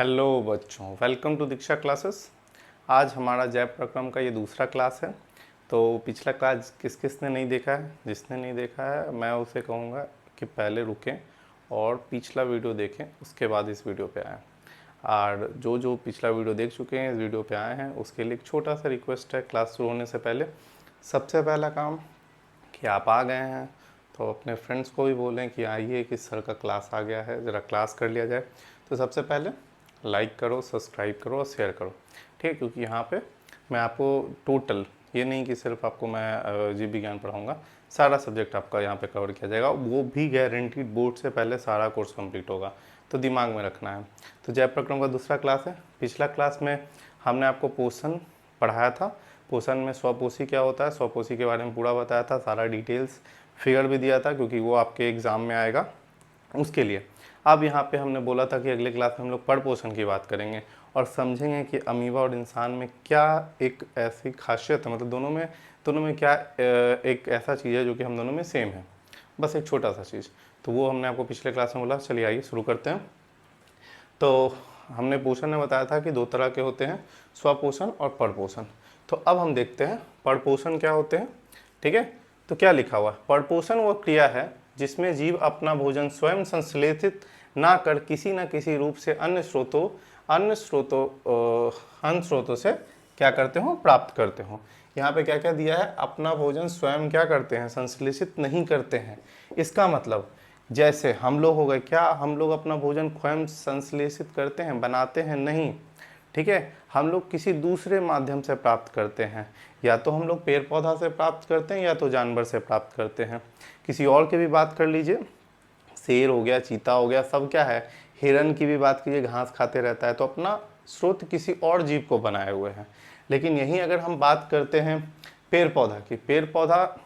Hello बच्चों, welcome to Diksha classes. आज हमारा जैव प्रक्रम का ये दूसरा क्लास है। तो पिछला क्लास किसने नहीं देखा है, जिसने नहीं देखा है मैं उसे कहूँगा कि पहले रुकें और पिछला वीडियो देखें, उसके बाद इस वीडियो पे आएँ। और जो पिछला वीडियो देख चुके हैं, इस वीडियो पे आए हैं, उसके लिए एक छोटा सा रिक्वेस्ट है। क्लास शुरू होने से पहले सबसे पहला काम कि आप आ गए हैं तो अपने फ्रेंड्स को भी बोलें कि आइए कि सर का क्लास आ गया है, ज़रा क्लास कर लिया जाए। तो सबसे पहले लाइक करो, सब्सक्राइब करो और शेयर करो, ठीक है। क्योंकि यहाँ पे मैं आपको टोटल, ये नहीं कि सिर्फ आपको मैं जीव विज्ञान पढ़ाऊँगा, सारा सब्जेक्ट आपका यहाँ पे कवर किया जाएगा। वो भी गारंटीड, बोर्ड से पहले सारा कोर्स कंप्लीट होगा, तो दिमाग में रखना है। तो जैव प्रक्रम का दूसरा क्लास है। पिछला क्लास में हमने आपको पोषण पढ़ाया था। पोषण में स्वपोषी क्या होता है, स्वपोषी के बारे में पूरा बताया था, सारा डिटेल्स, फिगर भी दिया था, क्योंकि वो आपके एग्ज़ाम में आएगा उसके लिए। अब यहाँ पे हमने बोला था कि अगले क्लास में हम लोग परपोषण की बात करेंगे और समझेंगे कि अमीबा और इंसान में क्या एक ऐसी खासियत है, मतलब दोनों में क्या एक ऐसा चीज़ है जो कि हम दोनों में सेम है, बस एक छोटा सा चीज़। तो वो हमने आपको पिछले क्लास में बोला। चलिए आइए शुरू करते हैं। तो हमने पोषण में बताया था कि दो तरह के होते हैं, स्वपोषण और परपोषण। तो अब हम देखते हैं परपोषण क्या होते हैं, ठीक है। तो क्या लिखा हुआ है, परपोषण वह क्रिया है जिसमें जीव अपना भोजन स्वयं संश्लेषित ना कर किसी न किसी रूप से अन्य स्रोतों से क्या करते हो, प्राप्त करते हो। यहाँ पे क्या क्या दिया है, अपना भोजन स्वयं क्या करते हैं, संश्लेषित नहीं करते हैं। इसका मतलब जैसे हम लोग हो गए, क्या हम लोग अपना भोजन स्वयं संश्लेषित करते हैं, बनाते हैं? नहीं, ठीक है। हम लोग किसी दूसरे माध्यम से प्राप्त करते हैं, या तो हम लोग पेड़ पौधा से प्राप्त करते हैं या तो जानवर से प्राप्त करते हैं। किसी और की भी बात कर लीजिए, शेर हो गया, चीता हो गया, सब क्या है, हिरन की भी बात कीजिए, घास खाते रहता है, तो अपना स्रोत किसी और जीव को बनाए हुए हैं। लेकिन यहीं अगर हम बात करते हैं पेड़ पौधा की, पेड़ पौधा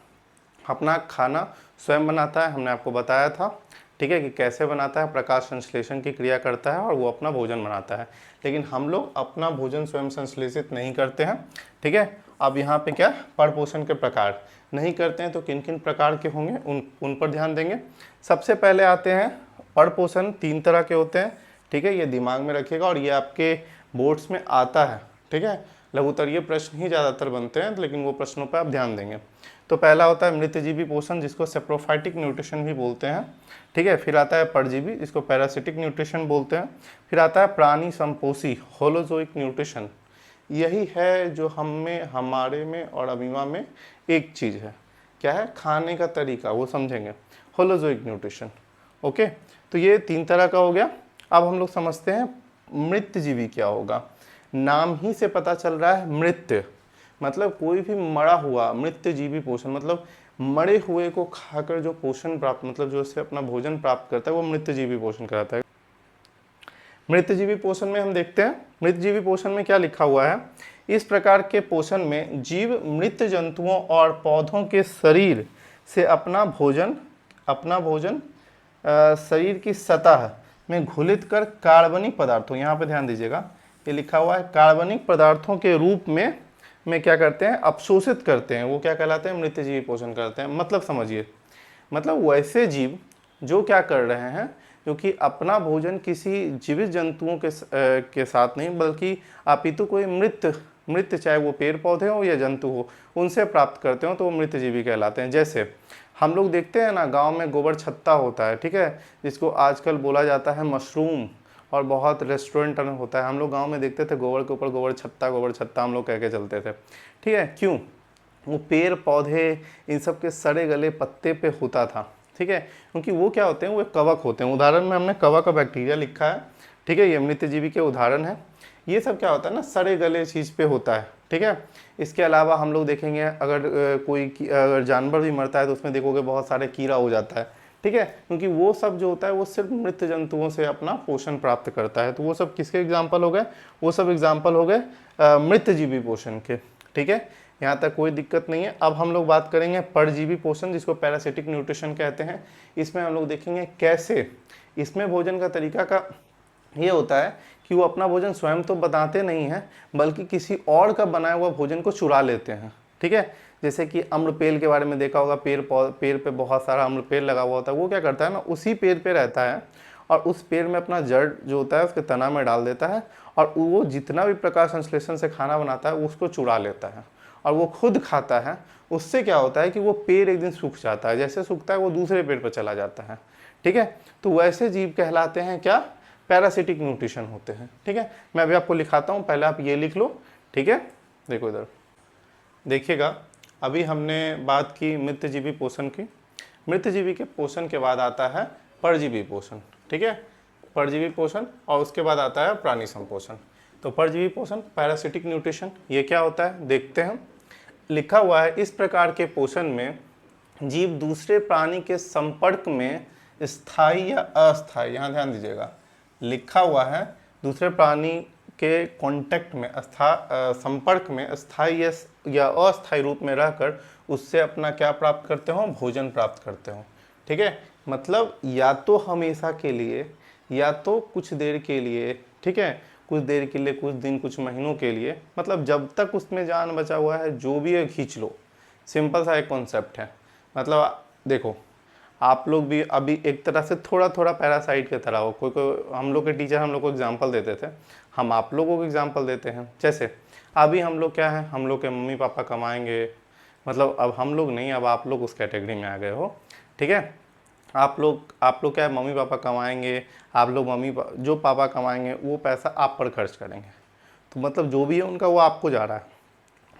अपना खाना स्वयं बनाता है, हमने आपको बताया था, ठीक है, कि कैसे बनाता है, प्रकाश संश्लेषण की क्रिया करता है और वो अपना भोजन बनाता है। लेकिन हम लोग अपना भोजन स्वयं संश्लेषित नहीं करते हैं, ठीक है। अब यहाँ पे क्या, परपोषण के प्रकार नहीं करते हैं, तो किन किन प्रकार के होंगे उन पर ध्यान देंगे। सबसे पहले आते हैं परपोषण, 3 तरह के होते हैं, ठीक है। ये दिमाग में रखिएगा और ये आपके बोर्ड्स में आता है, ठीक है। लघुतरीय प्रश्न ही ज़्यादातर बनते हैं, लेकिन वो प्रश्नों पर आप ध्यान देंगे। तो पहला होता है मृतजीवी पोषण, जिसको सेप्रोफाइटिक न्यूट्रिशन भी बोलते हैं, ठीक है। फिर आता है परजीवी, जिसको पैरासिटिक न्यूट्रिशन बोलते हैं। फिर आता है प्राणी संपोषी, होलोजोइक न्यूट्रिशन। यही है जो हमारे में और अमीबा में एक चीज़ है, क्या है, खाने का तरीका, वो समझेंगे, होलोजोइक न्यूट्रिशन। ओके, तो ये 3 तरह का हो गया। अब हम लोग समझते हैं मृतजीवी क्या होगा। नाम ही से पता चल रहा है मृत, मतलब कोई भी मरा हुआ, मृतजीवी पोषण मतलब मरे हुए को खाकर जो पोषण प्राप्त, मतलब जो उससे अपना भोजन प्राप्त करता है, वो मृतजीवी पोषण कहलाता है। मृतजीवी पोषण में हम देखते हैं, मृतजीवी पोषण में क्या लिखा हुआ है, इस प्रकार के पोषण में जीव मृत जंतुओं और पौधों के शरीर से अपना भोजन शरीर की सतह में घुलित कर कार्बनिक पदार्थों, यहाँ पे ध्यान दीजिएगा, ये लिखा हुआ है, कार्बनिक पदार्थों के रूप में क्या करते हैं, अवशोषित करते हैं। वो क्या कहलाते हैं, मृतजीवी पोषण करते हैं। मतलब समझिए, मतलब वैसे जीव जो क्या कर रहे हैं, क्योंकि अपना भोजन किसी जीवित जंतुओं के साथ नहीं, बल्कि अपितु कोई मृत चाहे वो पेड़ पौधे हो या जंतु हो, उनसे प्राप्त करते हो, तो वो मृतजीवी कहलाते हैं। जैसे हम लोग देखते हैं ना, गांव में गोबर छत्ता होता है, ठीक है, जिसको आजकल बोला जाता है मशरूम, और बहुत रेस्टोरेंट में होता है। हम लोग गाँव में देखते थे गोबर के ऊपर गोबर छत्ता हम लोग कह के चलते थे, ठीक है। क्यों, वो पेड़ पौधे इन सब के सड़े गले पत्ते पे होता था, ठीक है, क्योंकि वो क्या होते हैं, वो कवक होते हैं। उदाहरण में हमने कवक और बैक्टीरिया लिखा है, ठीक है, ये मृतजीवी के उदाहरण है। ये सब क्या होता है ना, सड़े गले चीज़ पे होता है, ठीक है। इसके अलावा हम लोग देखेंगे, अगर जानवर भी मरता है तो उसमें देखोगे बहुत सारे कीड़ा हो जाता है, ठीक है, क्योंकि वो सब जो होता है वो सिर्फ मृत जंतुओं से अपना पोषण प्राप्त करता है। तो वो सब किसके एग्जाम्पल हो गए, वो सब एग्जाम्पल हो गए मृतजीवी पोषण के, ठीक है। यहाँ तक कोई दिक्कत नहीं है। अब हम लोग बात करेंगे परजीवी पोषण, जिसको पैरासिटिक न्यूट्रिशन कहते हैं। इसमें हम लोग देखेंगे कैसे, इसमें भोजन का तरीका का ये होता है कि वो अपना भोजन स्वयं तो बनाते नहीं हैं, बल्कि किसी और का बनाया हुआ भोजन को चुरा लेते हैं, ठीक है। जैसे कि अम्रपेल के बारे में देखा होगा, पेड़ पे बहुत सारा अम्रपेल लगा हुआ होता है, वो क्या करता है ना, उसी पेड़ पे रहता है और उस पेड़ में अपना जड़ जो होता है उसके तना में डाल देता है, और वो जितना भी प्रकाश संश्लेषण से खाना बनाता है उसको चुरा लेता है और वो खुद खाता है। उससे क्या होता है कि वो पेड़ एक दिन सूख जाता है, जैसे सूखता है वो दूसरे पेड़ पर चला जाता है। ठीक है, तो वैसे जीव कहलाते हैं क्या, पैरासिटिक न्यूट्रिशन होते हैं। ठीक है, मैं अभी आपको लिखाता हूँ, पहले आप ये लिख लो। ठीक है, देखो इधर देखिएगा, अभी हमने बात की मृतजीवी पोषण की। मृतजीवी के पोषण के बाद आता है परजीवी पोषण। ठीक है, परजीवी पोषण, और उसके बाद आता है प्राणी संपोषण। तो परजीवी पोषण, पैरासिटिक न्यूट्रिशन, ये क्या होता है देखते हैं। लिखा हुआ है, इस प्रकार के पोषण में जीव दूसरे प्राणी के संपर्क में स्थायी या अस्थायी, यहाँ ध्यान दीजिएगा, लिखा हुआ है दूसरे प्राणी के कांटेक्ट में संपर्क में स्थायी या अस्थायी रूप में रहकर उससे अपना क्या प्राप्त करते हो, भोजन प्राप्त करते हो। ठीक है, मतलब या तो हमेशा के लिए या तो कुछ देर के लिए। ठीक है, कुछ देर के लिए, कुछ दिन, कुछ महीनों के लिए, मतलब जब तक उसमें जान बचा हुआ है जो भी है खींच लो। सिंपल सा एक कॉन्सेप्ट है। मतलब देखो, आप लोग भी अभी एक तरह से थोड़ा थोड़ा पैरासाइट की तरह हो। कोई कोई हम लोग के टीचर हम लोग को एग्जाम्पल देते थे, हम आप लोगों को एग्जाम्पल देते हैं। जैसे अभी हम लोग क्या है, हम लोग के मम्मी पापा कमाएंगे, मतलब अब हम लोग नहीं, अब आप लोग उस कैटेगरी में आ गए हो। ठीक है, आप लोग क्या है, मम्मी पापा कमाएंगे, आप लोग जो पापा कमाएंगे वो पैसा आप पर खर्च करेंगे, तो मतलब जो भी है उनका वो आपको जा रहा है।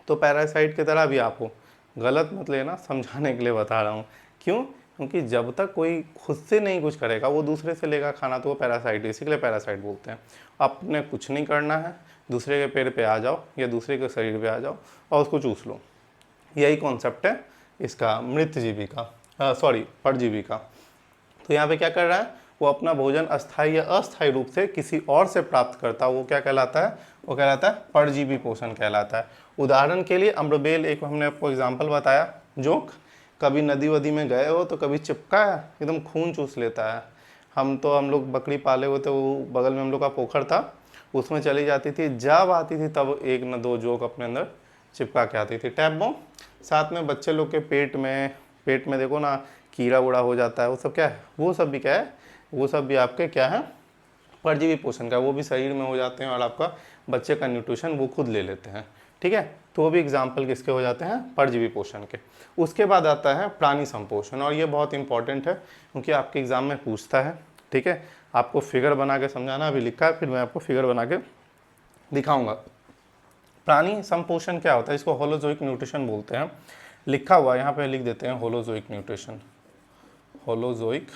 तो पैरासाइट की तरह भी आप हो, गलत मत लेना, समझाने के लिए बता रहा हूँ। क्यों? क्योंकि जब तक कोई खुद से नहीं कुछ करेगा, वो दूसरे से लेगा खाना, तो वो पैरासाइट है, इसी के लिए पैरासाइट बोलते हैं। आपने कुछ नहीं करना है, दूसरे के पेड़ पे आ जाओ या दूसरे के शरीर पे आ जाओ और उसको चूस लो। यही कॉन्सेप्ट है इसका, मृतजीवी का, सॉरी परजीवी का। तो यहाँ पे क्या कर रहा है, वो अपना भोजन अस्थायी या अस्थायी रूप से किसी और से प्राप्त करता है, वो क्या कहलाता है, वो कहलाता है परजीवी पोषण कहलाता है। उदाहरण के लिए अम्रबेल, एक हमने आपको एग्जाम्पल बताया, जोंक। कभी नदी वदी में गए हो तो कभी चिपका है, एकदम खून चूस लेता है। हम लोग बकरी पाले हुए थे, वो बगल में हम लोग का पोखर था, उसमें चली जाती थी, जब आती थी तब एक न दो जोक अपने अंदर चिपका के आती थी। टैप बम, साथ में बच्चे लोग के पेट में देखो ना कीड़ा उड़ा हो जाता है, वो सब क्या है, वो सब भी क्या है, वो सब भी आपके क्या है, परजीवी पोषण का, वो भी शरीर में हो जाते हैं और आपका बच्चे का न्यूट्रिशन वो खुद ले लेते हैं। ठीक है, तो वो भी एग्जाम्पल किसके हो जाते हैं, परजीवी पोषण के। उसके बाद आता है प्राणी संपोषण, और ये बहुत इंपॉर्टेंट है क्योंकि आपके एग्जाम में पूछता है। ठीक है, आपको फिगर बना के समझाना, अभी लिखा है, फिर मैं आपको फिगर बना के दिखाऊंगा। प्राणी संपोषण क्या होता है, इसको होलोजोइक न्यूट्रिशन बोलते हैं। लिखा हुआ यहाँ पे लिख देते हैं holozoic nutrition, holozoic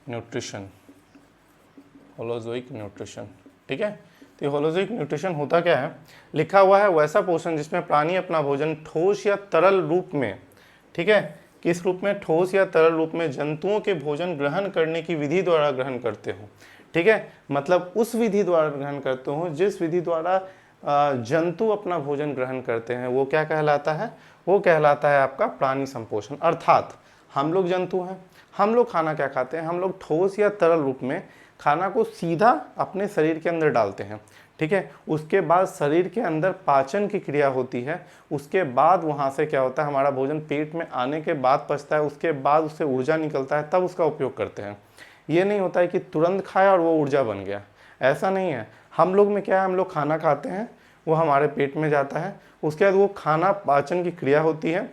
nutrition, holozoic nutrition. ठीक है, तो होलोजोइक न्यूट्रिशन होता क्या है, लिखा हुआ है वैसा पोषण जिसमें प्राणी अपना भोजन ठोस या तरल रूप में, ठीक है, किस रूप में, ठोस या तरल रूप में जंतुओं के भोजन ग्रहण करने की विधि द्वारा ग्रहण करते हो। ठीक है, मतलब उस विधि द्वारा ग्रहण करते हो जिस विधि द्वारा जंतु अपना भोजन ग्रहण करते हैं, वो क्या कहलाता है, वो कहलाता है आपका प्राणी संपोषण। अर्थात हम लोग जंतु हैं, हम लोग खाना क्या खाते हैं, हम लोग ठोस या तरल रूप में खाना को सीधा अपने शरीर के अंदर डालते हैं। ठीक है, उसके बाद शरीर के अंदर पाचन की क्रिया होती है, उसके बाद वहाँ से क्या होता है, हमारा भोजन पेट में आने के बाद पचता है, उसके बाद उससे ऊर्जा निकलता है, तब उसका उपयोग करते हैं। ये नहीं होता है कि तुरंत खाया और वो ऊर्जा बन गया, ऐसा नहीं है। हम लोग में क्या है, हम लोग खाना खाते हैं, वो हमारे पेट में जाता है, उसके बाद वो खाना पाचन की क्रिया होती है।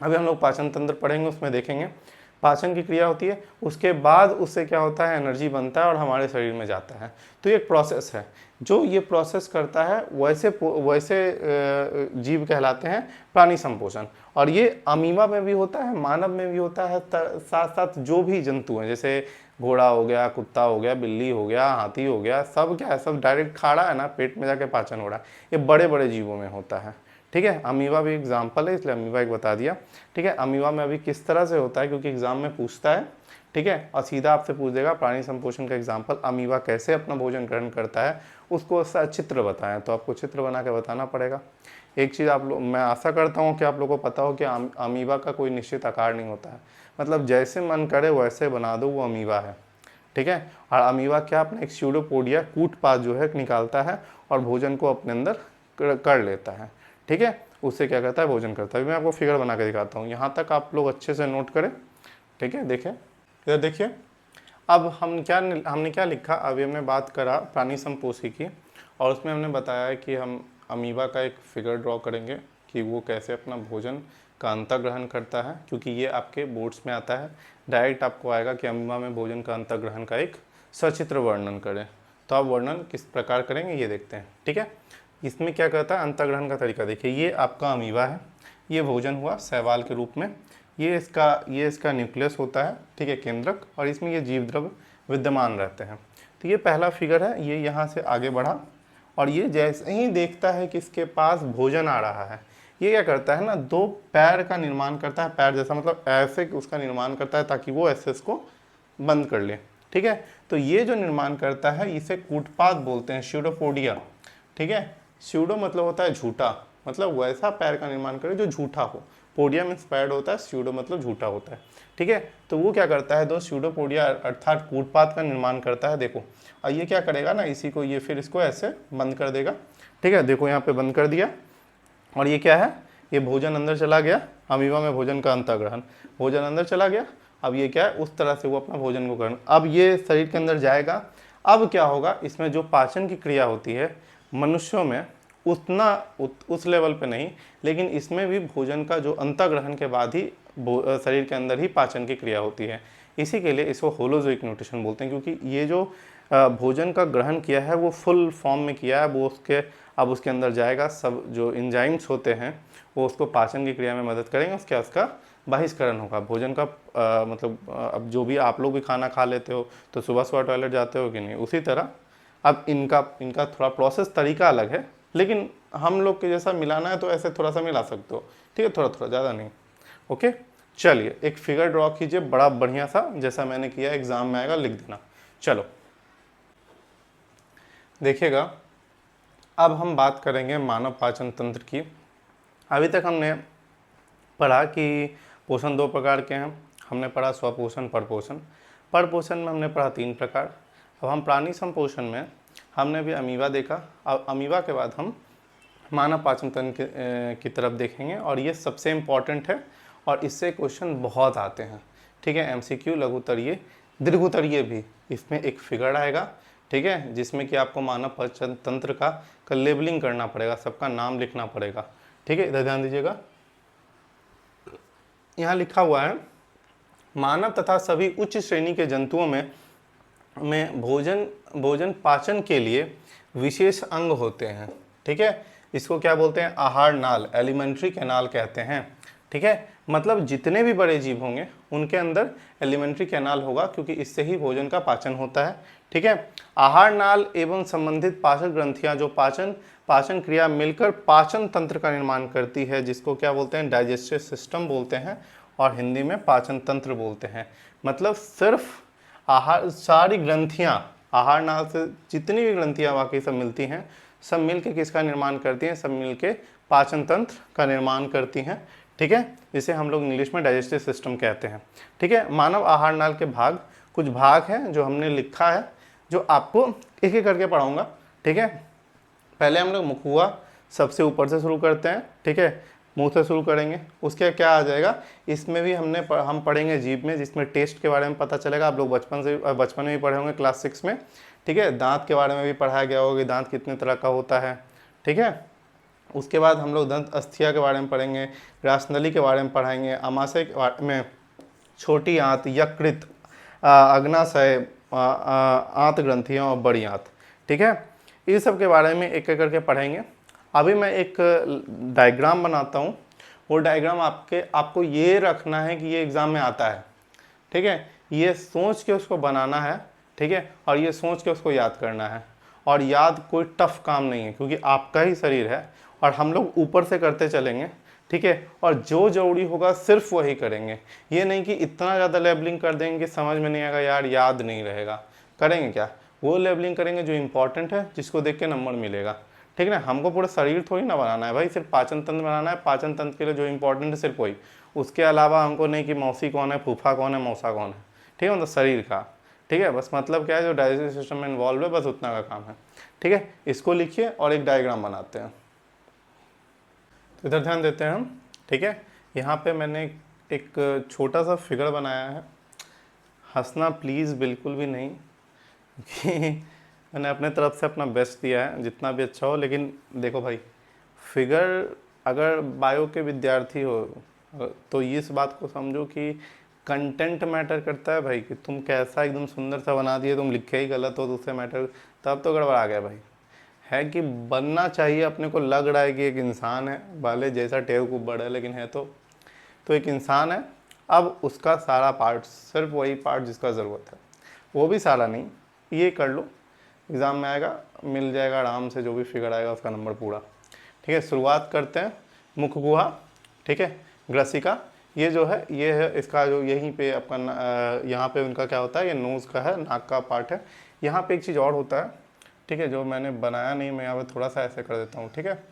अभी हम लोग पाचन तंत्र पढ़ेंगे, उसमें देखेंगे पाचन की क्रिया होती है, उसके बाद उससे क्या होता है, एनर्जी बनता है और हमारे शरीर में जाता है। तो ये एक प्रोसेस है, जो ये प्रोसेस करता है वैसे जीव कहलाते हैं प्राणी संपोषण। और ये अमीबा में भी होता है, मानव में भी होता है, साथ साथ जो भी जंतु हैं, जैसे घोड़ा हो गया, कुत्ता हो गया, बिल्ली हो गया, हाथी हो गया, सब क्या है, सब डायरेक्ट खा रहा है ना, पेट में जाके पाचन हो रहा है, ये बड़े बड़े जीवों में होता है। ठीक है, अमीबा भी एग्जाम्पल है, इसलिए अमीबा एक बता दिया। ठीक है, अमीबा में अभी किस तरह से होता है, क्योंकि एग्जाम में पूछता है। ठीक है, और सीधा आपसे पूछ देगा प्राणी संपोषण का एग्जाम्पल, अमीबा कैसे अपना भोजन ग्रहण करता है, उसको चित्र बताएं, तो आपको चित्र बना के बताना पड़ेगा। एक चीज़ आप लोग, मैं आशा करता हूँ कि आप लोगों को पता हो कि अमीबा का कोई निश्चित आकार नहीं होता है, मतलब जैसे मन करे वैसे बना दो, वो अमीबा है। ठीक है, और अमीबा क्या, अपना एक स्यूडोपोडिया कूट पास जो है निकालता है और भोजन को अपने अंदर कर लेता है। ठीक है, उससे क्या करता है, भोजन करता है। मैं आपको फिगर बना के दिखाता हूँ, यहाँ तक आप लोग अच्छे से नोट करें। ठीक है, देखें इधर, देखिए अब हमने क्या लिखा, अभी हमने बात करा प्राणी संपोषी की, और उसमें हमने बताया कि हम अमीबा का एक फिगर ड्रॉ करेंगे कि वो कैसे अपना भोजन का अंतर ग्रहण करता है, क्योंकि ये आपके बोर्ड्स में आता है। डायरेक्ट आपको आएगा कि अमीबा में भोजन का अंतर ग्रहण का एक सचित्र वर्णन करें, तो आप वर्णन किस प्रकार करेंगे ये देखते हैं। ठीक है, इसमें क्या कहता है अंतर ग्रहण का तरीका देखिए। ये आपका अमीबा है, ये भोजन हुआ शैवाल के रूप में, ये इसका न्यूक्लियस होता है, ठीक है, केंद्रक, और इसमें ये जीव द्रव्य विद्यमान रहते हैं। तो ये पहला फिगर है, ये यहाँ से आगे बढ़ा, और ये जैसे ही देखता है कि इसके पास भोजन आ रहा है, ये क्या करता है ना, दो पैर का निर्माण करता है, पैर जैसा मतलब ऐसे उसका निर्माण करता है ताकि वो ऐसे इसको बंद कर ले। ठीक है, तो ये जो निर्माण करता है इसे कूटपाद बोलते हैं, स्यूडोपोडिया। ठीक है, स्यूडो मतलब होता है झूठा, मतलब वैसा पैर का निर्माण करे जो झूठा हो। पोडिया मीन्स पैड होता है, स्यूडो मतलब झूठा होता है। ठीक है, तो वो क्या करता है, दो स्यूडोपोडिया अर्थात कूटपाद का निर्माण करता है। देखो, और ये क्या करेगा ना, इसी को ये फिर इसको ऐसे बंद कर देगा। ठीक है, देखो यहाँ पे बंद कर दिया, और ये क्या है, ये भोजन अंदर चला गया, अमीबा में भोजन का अंतर्ग्रहण, भोजन अंदर चला गया। अब ये क्या है, उस तरह से वो अपना भोजन को करना, अब ये शरीर के अंदर जाएगा। अब क्या होगा, इसमें जो पाचन की क्रिया होती है मनुष्यों में उतना उस लेवल पे नहीं, लेकिन इसमें भी भोजन का जो अंतर्ग्रहण के बाद ही शरीर के अंदर ही पाचन की क्रिया होती है। इसी के लिए इसको होलोजोइक न्यूट्रिशन बोलते हैं, क्योंकि ये जो भोजन का ग्रहण किया है वो फुल फॉर्म में किया है, वो अब उसके अंदर जाएगा, सब जो एंजाइम्स होते हैं वो उसको पाचन की क्रिया में मदद करेंगे, उसका बहिष्करण होगा भोजन का। मतलब अब जो भी आप लोग भी खाना खा लेते हो तो सुबह सुबह टॉयलेट जाते हो कि नहीं, उसी तरह अब इनका थोड़ा प्रोसेस तरीका अलग है, लेकिन हम लोग के जैसा मिलाना है तो ऐसे थोड़ा सा मिला सकते हो। ठीक है, थोड़ा थोड़ा, ज़्यादा नहीं। ओके, चलिए एक फिगर ड्रॉ कीजिए बड़ा बढ़िया सा, जैसा मैंने किया, एग्जाम में आएगा, लिख देना। चलो देखिएगा, अब हम बात करेंगे मानव पाचन तंत्र की। अभी तक हमने पढ़ा कि पोषण दो प्रकार के हैं, हमने पढ़ा स्वपोषण, परपोषण। परपोषण में हमने पढ़ा 3 प्रकार। अब हम प्राणी संपोषण में हमने भी अमीबा देखा, अब अमीबा के बाद हम मानव पाचन तंत्र की तरफ देखेंगे, और ये सबसे इम्पॉर्टेंट है और इससे क्वेश्चन बहुत आते हैं। ठीक है, MCQ, लघुत्तरीय, दीर्घोत्तरीय भी। इसमें एक फिगर आएगा, ठीक है, जिसमें कि आपको मानव पाचन तंत्र का लेबलिंग करना पड़ेगा, सबका नाम लिखना पड़ेगा। ठीक है, इधर ध्यान दीजिएगा, यहाँ लिखा हुआ है मानव तथा सभी उच्च श्रेणी के जंतुओं में भोजन पाचन के लिए विशेष अंग होते हैं। ठीक है, इसको क्या बोलते हैं, आहार नाल, एलिमेंट्री कैनाल कहते हैं। ठीक है, मतलब जितने भी बड़े जीव होंगे उनके अंदर एलिमेंट्री कैनाल होगा, क्योंकि इससे ही भोजन का पाचन होता है। ठीक है, आहार नाल एवं संबंधित पाचन ग्रंथियां जो पाचन क्रिया मिलकर पाचन तंत्र का निर्माण करती है, जिसको क्या बोलते हैं, डाइजेस्टिव सिस्टम बोलते हैं, और हिंदी में पाचन तंत्र बोलते हैं। मतलब सिर्फ आहार, सारी ग्रंथियां, आहार नाल से जितनी भी ग्रंथियां बाकी सब मिलती हैं, सब मिलके किसका निर्माण करती हैं, सब मिलके पाचन तंत्र का निर्माण करती हैं। ठीक है, जिसे हम लोग इंग्लिश में डाइजेस्टिव सिस्टम कहते हैं। ठीक है, मानव आहार नाल के कुछ भाग हैं जो हमने लिखा है, जो आपको एक एक करके पढ़ाऊंगा। ठीक है, पहले हम लोग मुखुआ सबसे ऊपर से शुरू करते हैं। ठीक है, मुंह से शुरू करेंगे, उसके क्या आ जाएगा, इसमें भी हम पढ़ेंगे जीभ में, जिसमें टेस्ट के बारे में पता चलेगा। आप लोग बचपन में भी पढ़े होंगे क्लास 6 में। ठीक है, दांत के बारे में भी पढ़ाया गया होगा, दांत कितने तरह का होता है। ठीक है, उसके बाद हम लोग दंत अस्थिया के बारे में पढ़ेंगे, ग्रासनली के बारे में पढ़ाएंगे, आमाशय के बारे में, छोटी आंत, यकृत, अग्नाशय, आंत ग्रंथियाँ और बड़ी आंत। ठीक है, इस सब के बारे में एक एक करके पढ़ेंगे। अभी मैं एक डायग्राम बनाता हूँ, वो डायग्राम आपको ये रखना है कि ये एग्ज़ाम में आता है। ठीक है, ये सोच के उसको बनाना है। ठीक है, और ये सोच के उसको याद करना है, और याद कोई टफ काम नहीं है, क्योंकि आपका ही शरीर है और हम लोग ऊपर से करते चलेंगे। ठीक है, और जो जरूरी होगा सिर्फ वही करेंगे। ये नहीं कि इतना ज़्यादा लेबलिंग कर देंगे कि समझ में नहीं आएगा, यार याद नहीं रहेगा। करेंगे क्या, वो लेबलिंग करेंगे जो इंपॉर्टेंट है, जिसको देख के नंबर मिलेगा। ठीक है ना, हमको पूरा शरीर थोड़ी ना बनाना है भाई, सिर्फ पाचन तंत्र बनाना है। पाचन तंत्र के लिए जो इंपॉर्टेंट है सिर्फ वही, उसके अलावा हमको नहीं कि मौसी कौन है, फूफा कौन है, मौसा कौन है। ठीक है, मतलब शरीर का। ठीक है, बस मतलब क्या है, जो डाइजेस्टिव सिस्टम में इन्वॉल्व है, बस उतना का काम है। ठीक है, इसको लिखिए और एक डायग्राम बनाते हैं। तो इधर ध्यान देते हैं हम। ठीक है, यहाँ पे मैंने एक छोटा सा फिगर बनाया है। हंसना प्लीज़ बिल्कुल भी नहीं, कि मैंने अपने तरफ से अपना बेस्ट दिया है जितना भी अच्छा हो। लेकिन देखो भाई, फिगर अगर बायो के विद्यार्थी हो तो इस बात को समझो कि कंटेंट मैटर करता है भाई, कि तुम कैसा एकदम सुंदर सा बना दिए, तुम लिखे ही गलत हो तो उससे मैटर, तब तो गड़बड़ा गया भाई। है कि बनना चाहिए, अपने को लग रहा है कि एक इंसान है, भले जैसा टेवकूफ बड़ा है लेकिन है तो एक इंसान है। अब उसका सारा पार्ट, सिर्फ वही पार्ट जिसका ज़रूरत है, वो भी सारा नहीं, ये कर लो, एग्ज़ाम में आएगा, मिल जाएगा आराम से, जो भी फिगर आएगा उसका नंबर पूरा। ठीक है, शुरुआत करते हैं। मुख गुहा, ठीक है, ग्रसिका, ये जो है ये है इसका जो यहीं पे आपका यहाँ पे उनका क्या होता है, ये नोज़ का है, नाक का पार्ट है। यहाँ पे एक चीज़ और होता है, ठीक है, जो मैंने बनाया नहीं, मैं यहाँ पे थोड़ा सा ऐसे कर देता हूँ। ठीक है,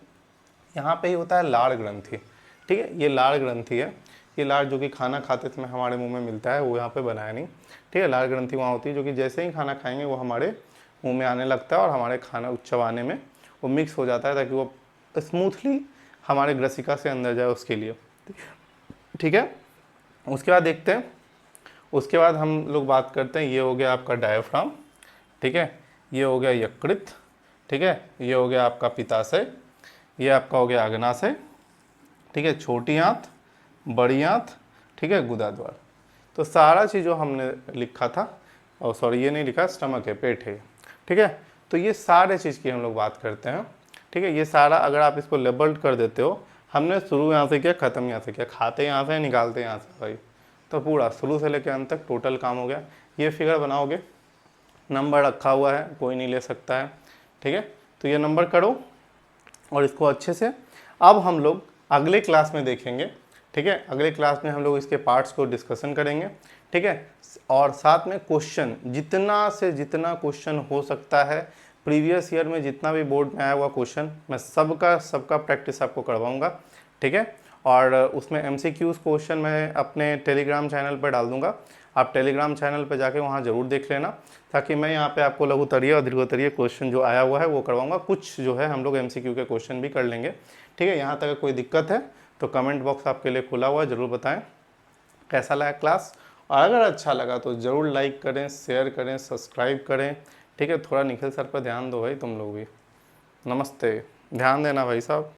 यहाँ पे ही होता है लाड़ ग्रंथि। ठीक है, ये लाड़ ग्रंथि है, ये लाड़ जो कि खाना खाते समय हमारे मुंह में मिलता है, वो यहाँ पे बनाया नहीं। ठीक है, लाड़ ग्रंथि वहाँ होती है जो कि जैसे ही खाना खाएंगे वो हमारे मुंह में आने लगता है और हमारे खाना चबाने में वो मिक्स हो जाता है, ताकि वो स्मूथली हमारे ग्रसिका से अंदर जाए, उसके लिए। ठीक है, उसके बाद देखते हैं, उसके बाद हम लोग बात करते हैं, ये हो गया आपका डायफ्राम। ठीक है, ये हो गया यकृत। ठीक है, ये हो गया आपका पित्ताशय, ये आपका हो गया अग्नाशय। ठीक है, छोटी आंत, बड़ी आंत, ठीक है, गुदाद्वार। तो सारा चीज़ जो हमने लिखा था, और सॉरी ये नहीं लिखा, स्टमक है, पेट है। ठीक है, तो ये सारे चीज़ की हम लोग बात करते हैं। ठीक है, ये सारा अगर आप इसको लेबल्ड कर देते हो, हमने शुरू यहाँ से किया, ख़त्म यहाँ से किया, खाते यहाँ से, निकालते यहाँ से भाई, तो पूरा शुरू से लेकर अंत तक टोटल काम हो गया। ये फिगर बनाओगे, नंबर रखा हुआ है, कोई नहीं ले सकता है। ठीक है, तो ये नंबर करो और इसको अच्छे से अब हम लोग अगले क्लास में देखेंगे। ठीक है, अगले क्लास में हम लोग इसके पार्ट्स को डिस्कशन करेंगे। ठीक है, और साथ में क्वेश्चन, जितना से जितना क्वेश्चन हो सकता है प्रीवियस ईयर में जितना भी बोर्ड में आया हुआ क्वेश्चन, मैं सबका प्रैक्टिस आपको करवाऊंगा। ठीक है, और उसमें MCQs क्वेश्चन मैं अपने टेलीग्राम चैनल पर डाल दूंगा, आप टेलीग्राम चैनल पर जाके वहाँ ज़रूर देख लेना, ताकि मैं यहाँ पे आपको लघुत्तरीय और दीर्घोत्तरीय क्वेश्चन जो आया हुआ है वो करवाऊंगा। कुछ जो है हम लोग MCQ के क्वेश्चन भी कर लेंगे। ठीक है, यहाँ तक कोई दिक्कत है तो कमेंट बॉक्स आपके लिए खुला हुआ है, ज़रूर बताएं कैसा लगा क्लास, और अगर अच्छा लगा तो ज़रूर लाइक करें, शेयर करें, सब्सक्राइब करें। ठीक है, थोड़ा निखिल सर पर ध्यान दो भाई तुम लोग भी। नमस्ते, ध्यान देना भाई साहब।